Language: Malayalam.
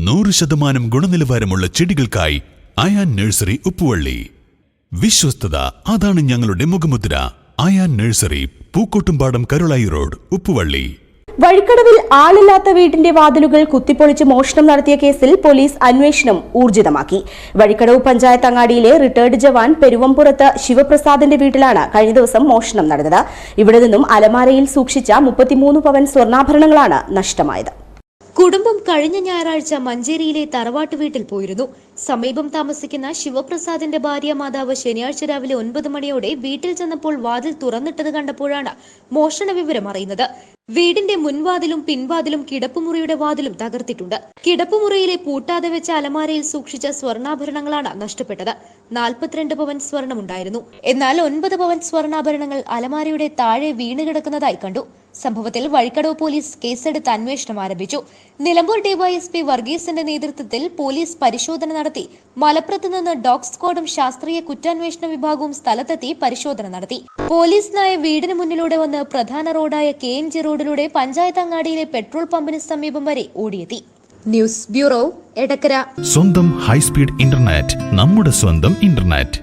100% ഗുണനിലവാരമുള്ള ചെടികൾക്കായി അയാൻ നഴ്സറി ഉപ്പുവള്ളി. വിശ്വസ്തത, അതാണ് ഞങ്ങളുടെ മുഖമുദ്ര. Ayan nursery, Pookkottumpadam, Karulai road, Uppuvally. വഴിക്കടവിൽ ആളില്ലാത്ത വീടിന്റെ വാതിലുകൾ കുത്തിപ്പൊളിച്ച് മോഷണം നടത്തിയ കേസിൽ പോലീസ് അന്വേഷണം ഊർജിതമാക്കി. വഴിക്കടവ് പഞ്ചായത്ത് അങ്ങാടിയിലെ റിട്ടയർഡ് ജവാൻ പെരുവമ്പുറത്ത് ശിവപ്രസാദിന്റെ വീട്ടിലാണ് കഴിഞ്ഞ ദിവസം മോഷണം നടന്നത്. ഇവിടെ നിന്നും അലമാരയിൽ സൂക്ഷിച്ച 33 പവൻ സ്വർണ്ണാഭരണങ്ങളാണ് നഷ്ടമായത്. കുടുംബം കഴിഞ്ഞ ഞായറാഴ്ച മഞ്ചേരിയിലെ തറവാട്ട് വീട്ടിൽ പോയിരുന്നു. സമീപം താമസിക്കുന്ന ശിവപ്രസാദിന്റെ ഭാര്യ മാതാവ് ശനിയാഴ്ച രാവിലെ 9 മണിയോടെ വീട്ടിൽ ചെന്നപ്പോൾ വാതിൽ തുറന്നിട്ടത് കണ്ടപ്പോഴാണ് മോഷണ വിവരം അറിയുന്നത്. വീടിന്റെ മുൻവാതിലും പിൻവാതിലും കിടപ്പുമുറിയുടെ വാതിലും തകർത്തിട്ടുണ്ട്. കിടപ്പുമുറിയിലെ പൂട്ടാതെ വെച്ച അലമാരയിൽ സൂക്ഷിച്ച സ്വർണ്ണാഭരണങ്ങളാണ് നഷ്ടപ്പെട്ടത്. 42 പവൻ സ്വർണമുണ്ടായിരുന്നു. എന്നാൽ 9 പവൻ സ്വർണ്ണാഭരണങ്ങൾ അലമാരയുടെ താഴെ വീണ് കിടക്കുന്നതായി കണ്ടു. സംഭവത്തിൽ വഴിക്കടവ് പോലീസ് കേസെടുത്ത് അന്വേഷണം ആരംഭിച്ചു. നിലമ്പൂർ ഡിവൈഎസ്പി വർഗീസിന്റെ നേതൃത്വത്തിൽ പോലീസ് പരിശോധന നടത്തി. മലപ്പുറത്ത് നിന്ന് ഡോഗ് സ്ക്വാഡും ശാസ്ത്രീയ കുറ്റാന്വേഷണ വിഭാഗവും സ്ഥലത്തെത്തി പരിശോധന നടത്തി. പോലീസ് നായ വീടിന് മുന്നിലൂടെ വന്ന് പ്രധാന റോഡായ KMG റോഡിലൂടെ പഞ്ചായത്ത് അങ്ങാടിയിലെ പെട്രോൾ പമ്പിന് സമീപം വരെ ഓടിയെത്തി. News bureau, Edakkara. സ്വന്തം ഹൈസ്പീഡ് ഇന്റർനെറ്റ്, നമ്മുടെ സ്വന്തം ഇന്റർനെറ്റ്.